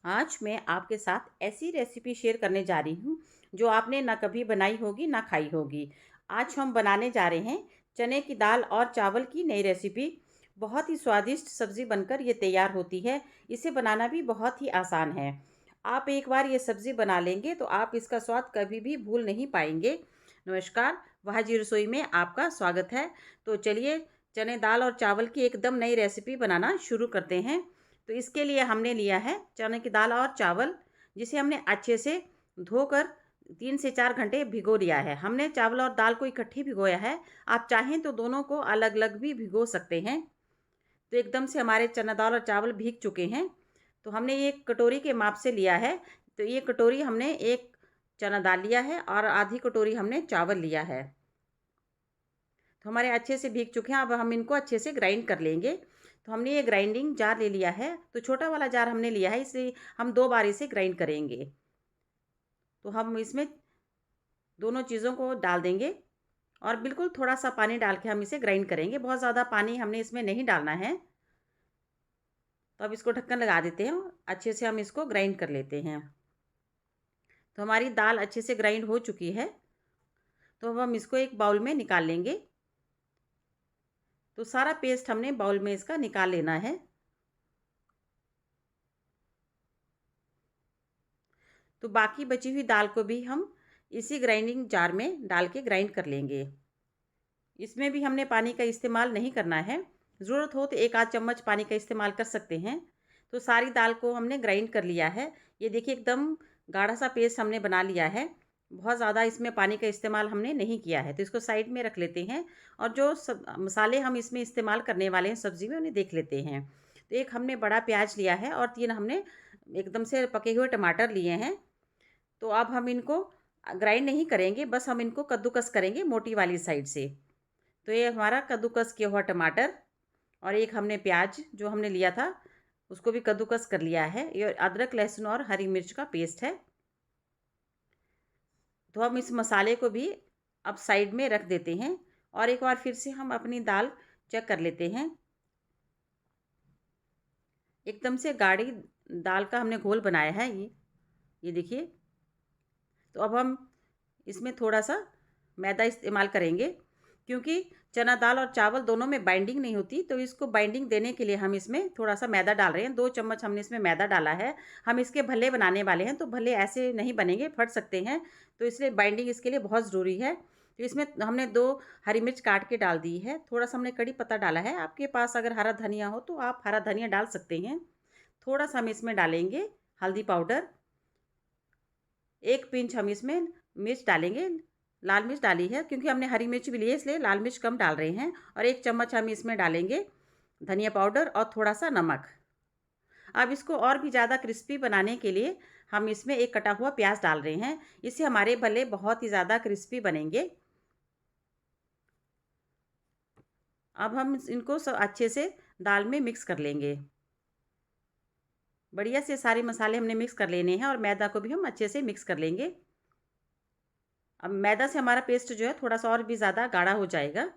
आज मैं आपके साथ ऐसी रेसिपी शेयर करने जा रही हूँ जो आपने ना कभी बनाई होगी ना खाई होगी। आज हम बनाने जा रहे हैं चने की दाल और चावल की नई रेसिपी। बहुत ही स्वादिष्ट सब्ज़ी बनकर ये तैयार होती है। इसे बनाना भी बहुत ही आसान है। आप एक बार ये सब्ज़ी बना लेंगे तो आप इसका स्वाद कभी भी भूल नहीं पाएंगे। नमस्कार, वाहजी रसोई में आपका स्वागत है। तो चलिए चने दाल और चावल की एकदम नई रेसिपी बनाना शुरू करते हैं। तो इसके लिए हमने लिया है चने की दाल और चावल, जिसे हमने अच्छे से धोकर 3 से 4 घंटे भिगो लिया है। हमने चावल और दाल को इकट्ठे भिगोया है। आप चाहें तो दोनों को अलग-अलग भी भिगो सकते हैं। तो एकदम से हमारे चना दाल और चावल भीग चुके हैं। तो हमने ये कटोरी के माप से लिया है। तो ये कटोरी हमने 1 चना दाल लिया है और आधी कटोरी हमने चावल लिया है। तो हमारे अच्छे से भीग चुके हैं। अब हम इनको अच्छे से ग्राइंड कर लेंगे। तो हमने ये ग्राइंडिंग जार ले लिया है। तो छोटा वाला जार हमने लिया है, इसलिए हम 2 बार इसे ग्राइंड करेंगे। तो हम इसमें दोनों चीज़ों को डाल देंगे और बिल्कुल थोड़ा-सा पानी डाल के हम इसे ग्राइंड करेंगे। बहुत ज़्यादा पानी हमने इसमें नहीं डालना है। तो अब इसको ढक्कन लगा देते हैं। अच्छे से हम इसको ग्राइंड कर लेते हैं। तो हमारी दाल अच्छे से ग्राइंड हो चुकी है। तो अब हम इसको एक बाउल में निकाल लेंगे। तो सारा पेस्ट हमने बाउल में इसका निकाल लेना है। तो बाकी बची हुई दाल को भी हम इसी ग्राइंडिंग जार में डाल के ग्राइंड कर लेंगे। इसमें भी हमने पानी का इस्तेमाल नहीं करना है। ज़रूरत हो तो 1 आध चम्मच पानी का इस्तेमाल कर सकते हैं। तो सारी दाल को हमने ग्राइंड कर लिया है। ये देखिए एकदम गाढ़ा सा पेस्ट हमने बना लिया है। बहुत ज़्यादा इसमें पानी का इस्तेमाल हमने नहीं किया है। तो इसको साइड में रख लेते हैं और जो सब मसाले हम इसमें इस्तेमाल करने वाले हैं सब्ज़ी में, उन्हें देख लेते हैं। तो एक हमने बड़ा प्याज लिया है और 3 हमने एकदम से पके हुए टमाटर लिए हैं। तो अब हम इनको ग्राइंड नहीं करेंगे, बस हम इनको कद्दूकस करेंगे मोटी वाली साइड से। तो ये हमारा कद्दूकस किया हुआ टमाटर और एक हमने प्याज जो हमने लिया था, उसको भी कद्दूकस कर लिया है। ये अदरक, लहसुन और हरी मिर्च का पेस्ट है। तो हम इस मसाले को भी अब साइड में रख देते हैं और एक बार फिर से हम अपनी दाल चेक कर लेते हैं। एकदम से गाढ़ी दाल का हमने घोल बनाया है ये देखिए। तो अब हम इसमें थोड़ा-सा मैदा इस्तेमाल करेंगे, क्योंकि चना दाल और चावल दोनों में बाइंडिंग नहीं होती, तो इसको बाइंडिंग देने के लिए हम इसमें थोड़ा-सा मैदा डाल रहे हैं। 2 चम्मच हमने इसमें मैदा डाला है। हम इसके भल्ले बनाने वाले हैं, तो भल्ले ऐसे नहीं बनेंगे, फट सकते हैं। तो इसलिए बाइंडिंग इसके लिए बहुत ज़रूरी है। तो इसमें हमने 2 हरी मिर्च काट के डाल दी है। थोड़ा-सा हमने कड़ी पत्ता डाला है। आपके पास अगर हरा धनिया हो, तो आप हरा धनिया डाल सकते हैं। थोड़ा-सा हम इसमें डालेंगे हल्दी पाउडर। 1 पिंच हम इसमें मिर्च डालेंगे, लाल मिर्च डाली है, क्योंकि हमने हरी मिर्च भी ली है इसलिए लाल मिर्च कम डाल रहे हैं। और 1 चम्मच हम इसमें डालेंगे धनिया पाउडर और थोड़ा-सा नमक। अब इसको और भी ज़्यादा क्रिस्पी बनाने के लिए हम इसमें एक कटा हुआ प्याज डाल रहे हैं। इससे हमारे भल्ले बहुत ही ज़्यादा क्रिस्पी बनेंगे। अब हम इनको सब अच्छे से दाल में मिक्स कर लेंगे। बढ़िया से सारे मसाले हमने मिक्स कर लेने हैं और मैदा को भी हम अच्छे से मिक्स कर लेंगे। अब मैदा से हमारा पेस्ट जो है थोड़ा-सा और भी ज़्यादा गाढ़ा हो जाएगा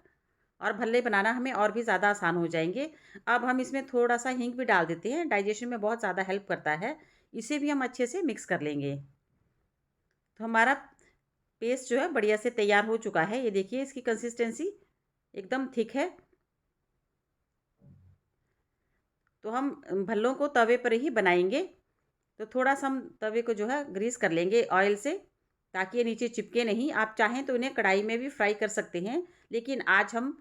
और भल्ले बनाना हमें और भी ज़्यादा आसान हो जाएँगे। अब हम इसमें थोड़ा-सा हींग भी डाल देते हैं, डाइजेशन में बहुत ज़्यादा हेल्प करता है। इसे भी हम अच्छे से मिक्स कर लेंगे। तो हमारा पेस्ट जो है बढ़िया से तैयार हो चुका है। ये देखिए इसकी कंसिस्टेंसी एकदम थिक है। तो हम भल्लों को तवे पर ही बनाएँगे। तो थोड़ा-सा हम तवे को जो है ग्रीस कर लेंगे ऑयल से, ताकि ये नीचे चिपके नहीं। आप चाहें तो इन्हें कढ़ाई में भी फ्राई कर सकते हैं, लेकिन आज हम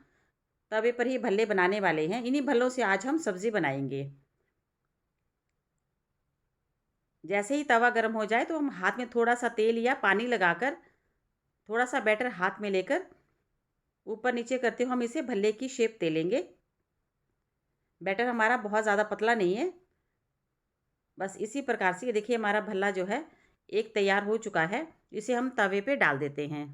तवे पर ही भल्ले बनाने वाले हैं। इन्हीं भल्लों से आज हम सब्ज़ी बनाएँगे। जैसे ही तवा गरम हो जाए तो हम हाथ में थोड़ा-सा तेल या पानी लगाकर, थोड़ा-सा बैटर हाथ में लेकर ऊपर-नीचे करते हुए हम इसे भल्ले की शेप दे लेंगे। बैटर हमारा बहुत ज़्यादा पतला नहीं है, बस इसी प्रकार से। ये देखिए हमारा भल्ला जो है एक तैयार हो चुका है। इसे हम तवे पे डाल देते हैं।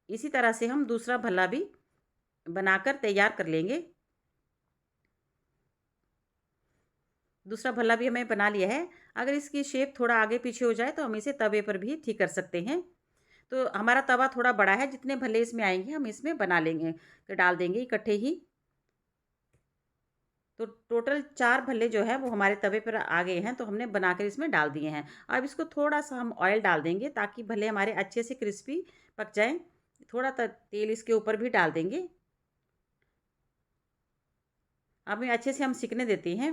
इसी तरह से हम दूसरा भल्ला भी बनाकर तैयार कर लेंगे। दूसरा भल्ला भी हमें बना लिया है। अगर इसकी शेप थोड़ा आगे पीछे हो जाए तो हम इसे तवे पर भी ठीक कर सकते हैं। तो हमारा तवा थोड़ा बड़ा है, जितने भल्ले इसमें आएँगे हम इसमें बना लेंगे, तो डाल देंगे इकट्ठे ही। तो टोटल 4 भल्ले जो है वो हमारे तवे पर आ गए हैं, तो हमने बनाकर इसमें डाल दिए हैं। अब इसको थोड़ा-सा हम ऑयल डाल देंगे ताकि भल्ले हमारे अच्छे से क्रिस्पी पक जाएँ। थोड़ा त तेल इसके ऊपर भी डाल देंगे। अब ये अच्छे से हम सिकने देते हैं।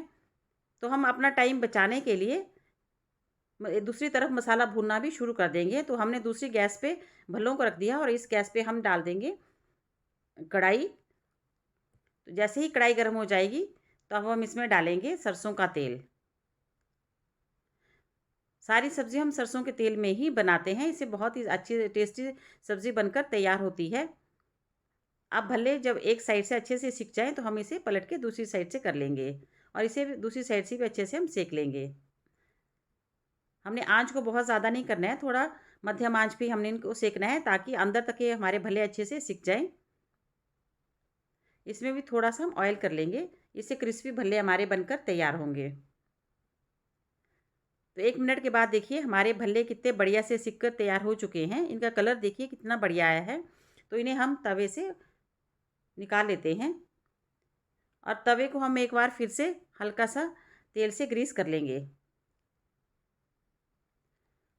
तो हम अपना टाइम बचाने के लिए दूसरी तरफ मसाला भूनना भी शुरू कर देंगे। तो हमने दूसरी गैस पे भल्लों को रख दिया और इस गैस पे हम डाल देंगे कढ़ाई। तो जैसे ही कढ़ाई गर्म हो जाएगी तो अब हम इसमें डालेंगे सरसों का तेल। सारी सब्ज़ी हम सरसों के तेल में ही बनाते हैं, इससे बहुत ही अच्छी टेस्टी सब्ज़ी बनकर तैयार होती है। अब भल्ले जब एक साइड से अच्छे से सिक जाएँ तो हम इसे पलट के दूसरी साइड से कर लेंगे और इसे भी दूसरी साइड से भी अच्छे से हम सेक लेंगे। हमने आँच को बहुत ज़्यादा नहीं करना है, थोड़ा मध्यम आँच पे हमने इनको सेकना है ताकि अंदर तक ये हमारे भल्ले अच्छे से सिक जाएँ। इसमें भी थोड़ा-सा हम ऑयल कर लेंगे, इससे क्रिस्पी भल्ले हमारे बनकर तैयार होंगे। तो 1 मिनट के बाद देखिए हमारे भल्ले कितने बढ़िया से सिक कर तैयार हो चुके हैं। इनका कलर देखिए कितना बढ़िया आया है। तो इन्हें हम तवे से निकाल लेते हैं और तवे को हम एक बार फिर से हल्का-सा तेल से ग्रीस कर लेंगे।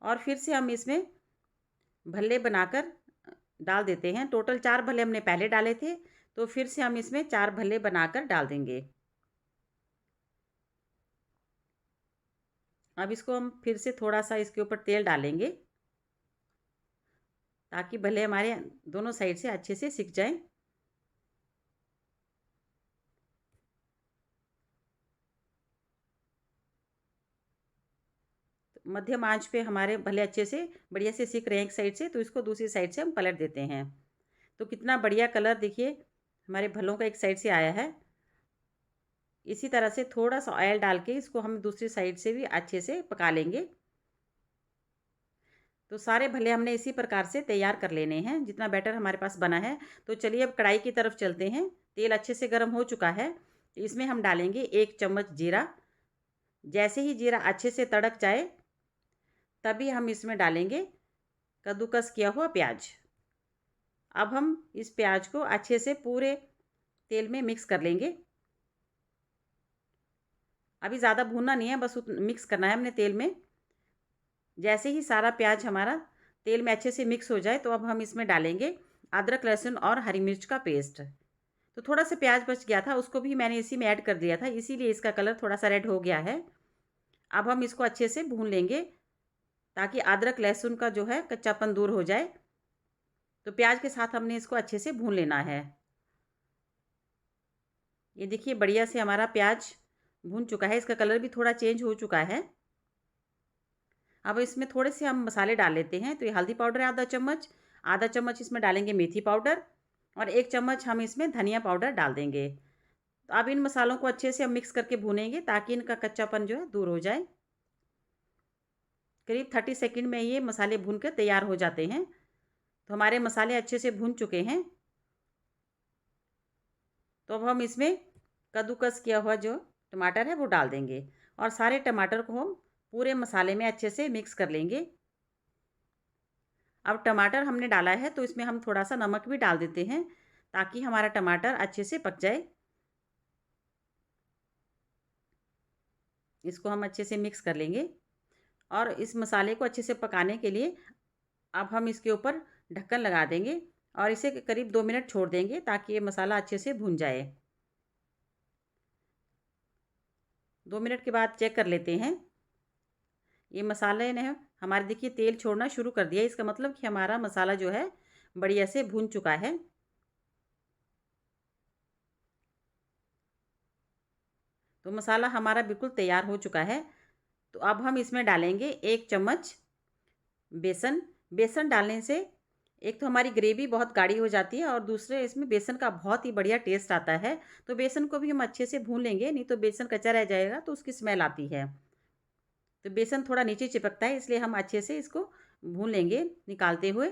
और फिर से हम इसमें भल्ले बनाकर डाल देते हैं। टोटल 4 भल्ले हमने पहले डाले थे, तो फिर से हम इसमें 4 भल्ले बनाकर डाल देंगे। अब इसको हम फिर से थोड़ा-सा इसके ऊपर तेल डालेंगे ताकि भल्ले हमारे दोनों साइड से अच्छे से सिक जाएँ। मध्यम आँच पे हमारे भले अच्छे से बढ़िया से सिक रहे हैं एक साइड से, तो इसको दूसरी साइड से हम पलट देते हैं। तो कितना बढ़िया कलर देखिए हमारे भल्लों का एक साइड से आया है। इसी तरह से थोड़ा-सा ऑयल डाल के इसको हम दूसरी साइड से भी अच्छे से पका लेंगे। तो सारे भल्ले हमने इसी प्रकार से तैयार कर लेने हैं, जितना बैटर हमारे पास बना है। तो चलिए अब कढ़ाई की तरफ चलते हैं। तेल अच्छे से गर्म हो चुका है, तो इसमें हम डालेंगे 1 चम्मच जीरा। जैसे ही जीरा अच्छे से तड़क जाए, तभी हम इसमें डालेंगे कद्दूकस किया हुआ प्याज। अब हम इस प्याज को अच्छे से पूरे तेल में मिक्स कर लेंगे। अभी ज़्यादा भूनना नहीं है, बस मिक्स करना है हमने तेल में। जैसे ही सारा प्याज हमारा तेल में अच्छे से मिक्स हो जाए, तो अब हम इसमें डालेंगे अदरक, लहसुन और हरी मिर्च का पेस्ट। तो थोड़ा सा प्याज बच गया था, उसको भी मैंने इसी में ऐड कर दिया था, इसीलिए इसका कलर थोड़ा सा रेड हो गया है। अब हम इसको अच्छे से भून लेंगे ताकि अदरक लहसुन का जो है कच्चापन दूर हो जाए। तो प्याज के साथ हमने इसको अच्छे से भून लेना है। ये देखिए बढ़िया से हमारा प्याज भून चुका है, इसका कलर भी थोड़ा चेंज हो चुका है। अब इसमें थोड़े से हम मसाले डाल लेते हैं। तो ये हल्दी पाउडर है आधा चम्मच इसमें डालेंगे मेथी पाउडर और 1 चम्मच हम इसमें धनिया पाउडर डाल देंगे। तो अब इन मसालों को अच्छे से हम मिक्स करके भूनेंगे ताकि इनका कच्चापन जो है दूर हो जाए। करीब 30 सेकंड में ये मसाले भून कर तैयार हो जाते हैं। तो हमारे मसाले अच्छे से भून चुके हैं। तो अब हम इसमें कद्दूकस किया हुआ जो टमाटर है वो डाल देंगे और सारे टमाटर को हम पूरे मसाले में अच्छे से मिक्स कर लेंगे। अब टमाटर हमने डाला है तो इसमें हम थोड़ा सा नमक भी डाल देते हैं ताकि हमारा टमाटर अच्छे से पक जाए। इसको हम अच्छे से मिक्स कर लेंगे और इस मसाले को अच्छे से पकाने के लिए अब हम इसके ऊपर ढक्कन लगा देंगे और इसे करीब 2 मिनट छोड़ देंगे ताकि ये मसाला अच्छे से भुन जाए। 2 मिनट के बाद चेक कर लेते हैं। ये मसाले ने हमारे देखिए तेल छोड़ना शुरू कर दिया, इसका मतलब कि हमारा मसाला जो है बढ़िया से भुन चुका है। तो मसाला हमारा बिल्कुल तैयार हो चुका है। तो अब हम इसमें डालेंगे 1 चम्मच बेसन। बेसन डालने से एक तो हमारी ग्रेवी बहुत गाढ़ी हो जाती है और दूसरे इसमें बेसन का बहुत ही बढ़िया टेस्ट आता है। तो बेसन को भी हम अच्छे से भून लेंगे, नहीं तो बेसन कच्चा रह जाएगा तो उसकी स्मेल आती है। तो बेसन थोड़ा नीचे चिपकता है, इसलिए हम अच्छे से इसको भून लेंगे निकालते हुए।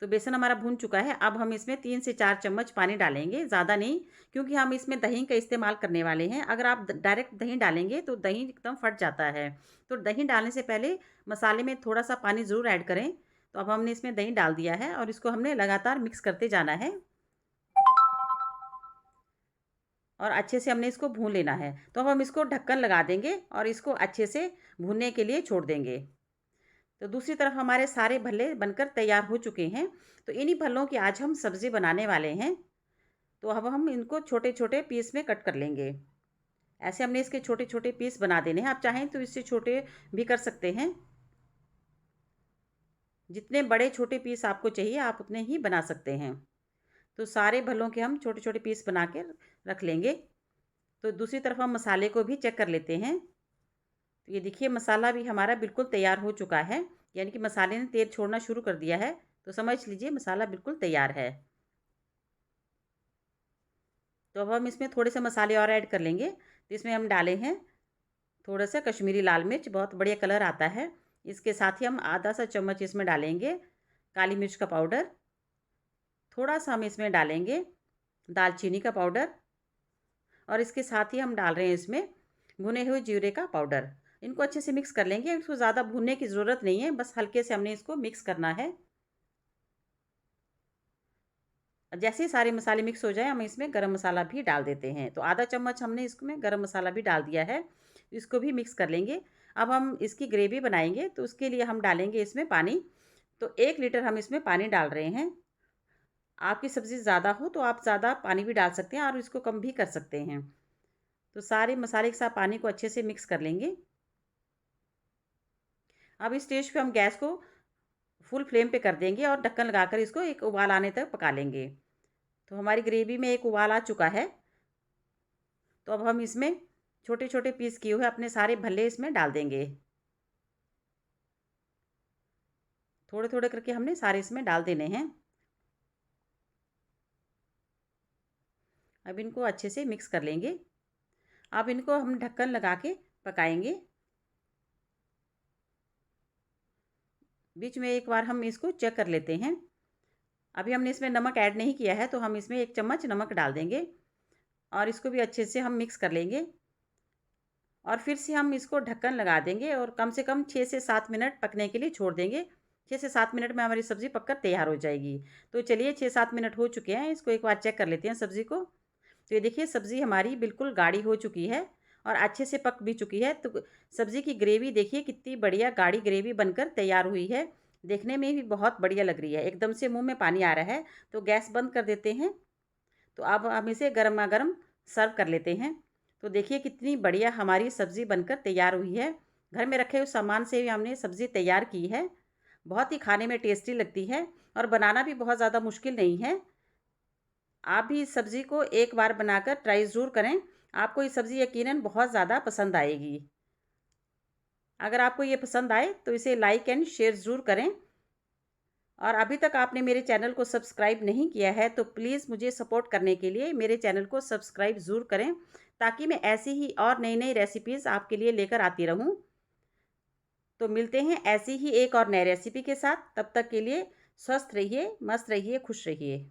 तो बेसन हमारा भून चुका है। अब हम इसमें 3 से 4 चम्मच पानी डालेंगे, ज़्यादा नहीं, क्योंकि हम इसमें दही का इस्तेमाल करने वाले हैं। अगर आप डायरेक्ट दही डालेंगे तो दही एकदम फट जाता है। तो दही डालने से पहले मसाले में थोड़ा सा पानी ज़रूर ऐड करें। तो अब हमने इसमें दही डाल दिया है और इसको हमने लगातार मिक्स करते जाना है। और अच्छे से हमने इसको भून लेना है। तो अब हम इसको ढक्कन लगा देंगे और इसको अच्छे से भूनने के लिए छोड़ देंगे। तो दूसरी तरफ हमारे सारे भल्ले बनकर तैयार हो चुके हैं। तो इन्हीं भल्लों की आज हम सब्ज़ी बनाने वाले हैं। तो अब हम इनको छोटे-छोटे पीस में कट कर लेंगे। ऐसे हमने इसके छोटे-छोटे पीस बना देने हैं। आप चाहें तो इससे छोटे भी कर सकते हैं। जितने बड़े छोटे पीस आपको चाहिए आप उतने ही बना सकते हैं। तो सारे भल्लों के हम छोटे-छोटे पीस बना के रख लेंगे। तो दूसरी तरफ हम मसाले को भी चेक कर लेते हैं। तो ये देखिए मसाला भी हमारा बिल्कुल तैयार हो चुका है, यानी कि मसाले ने तेल छोड़ना शुरू कर दिया है। तो समझ लीजिए मसाला बिल्कुल तैयार है। तो अब हम इसमें थोड़े से मसाले और ऐड कर लेंगे। तो इसमें हम डाले हैं थोड़ा सा कश्मीरी लाल मिर्च, बहुत बढ़िया कलर आता है। इसके साथ ही हम आधा सा चम्मच इसमें डालेंगे काली मिर्च का पाउडर। थोड़ा सा हम इसमें डालेंगे दालचीनी का पाउडर और इसके साथ ही हम डाल रहे हैं इसमें भुने हुए जीरे का पाउडर। इनको अच्छे से मिक्स कर लेंगे। इसको ज़्यादा भूनने की ज़रूरत नहीं है, बस हल्के से हमने इसको मिक्स करना है। जैसे ही सारे मसाले मिक्स हो जाए हम इसमें गरम मसाला भी डाल देते हैं। तो आधा चम्मच हमने इसमें गरम मसाला भी डाल दिया है। इसको भी मिक्स कर लेंगे। अब हम इसकी ग्रेवी बनाएंगे तो उसके लिए हम डालेंगे इसमें पानी। तो 1 लीटर हम इसमें पानी डाल रहे हैं। आपकी सब्ज़ी ज़्यादा हो तो आप ज़्यादा पानी भी डाल सकते हैं और इसको कम भी कर सकते हैं। तो सारे मसाले के साथ पानी को अच्छे से मिक्स कर लेंगे। अब इस स्टेज पे हम गैस को फुल फ्लेम पे कर देंगे और ढक्कन लगाकर इसको एक उबाल आने तक पका लेंगे। तो हमारी ग्रेवी में एक उबाल आ चुका है। तो अब हम इसमें छोटे-छोटे पीस किए हुए अपने सारे भल्ले इसमें डाल देंगे। थोड़े-थोड़े करके हमने सारे इसमें डाल देने हैं। अब इनको अच्छे से मिक्स कर लेंगे। अब इनको हम ढक्कन लगा के पकाएंगे। बीच में एक बार हम इसको चेक कर लेते हैं। अभी हमने इसमें नमक ऐड नहीं किया है तो हम इसमें 1 चम्मच नमक डाल देंगे और इसको भी अच्छे से हम मिक्स कर लेंगे। और फिर से हम इसको ढक्कन लगा देंगे और कम से कम 6 से 7 मिनट पकने के लिए छोड़ देंगे। 6 से 7 मिनट में हमारी सब्ज़ी पककर तैयार हो जाएगी। तो चलिए 6-7 मिनट हो चुके हैं, इसको एक बार चेक कर लेते हैं सब्ज़ी को। तो ये देखिए सब्ज़ी हमारी बिल्कुल गाढ़ी हो चुकी है और अच्छे से पक भी चुकी है। तो सब्ज़ी की ग्रेवी देखिए कितनी बढ़िया गाढ़ी ग्रेवी बनकर तैयार हुई है। देखने में भी बहुत बढ़िया लग रही है। एकदम से मुँह में पानी आ रहा है। तो गैस बंद कर देते हैं। तो अब हम इसे गरमा-गरम सर्व कर लेते हैं। तो देखिए कितनी बढ़िया हमारी सब्ज़ी बनकर तैयार हुई है। घर में रखे हुए सामान से भी हमने सब्ज़ी तैयार की है। बहुत ही खाने में टेस्टी लगती है और बनाना भी बहुत ज़्यादा मुश्किल नहीं है। आप भी इस सब्ज़ी को एक बार बनाकर ट्राई ज़रूर करें। आपको ये सब्ज़ी यकीनन बहुत ज़्यादा पसंद आएगी। अगर आपको ये पसंद आए तो इसे लाइक एंड शेयर ज़रूर करें। और अभी तक आपने मेरे चैनल को सब्सक्राइब नहीं किया है तो प्लीज़ मुझे सपोर्ट करने के लिए मेरे चैनल को सब्सक्राइब ज़रूर करें, ताकि मैं ऐसी ही और नई-नई रेसिपीज़ आपके लिए लेकर आती रहूं। तो मिलते हैं ऐसी ही एक और नई रेसिपी के साथ। तब तक के लिए स्वस्थ रहिए, मस्त रहिए, खुश रहिए।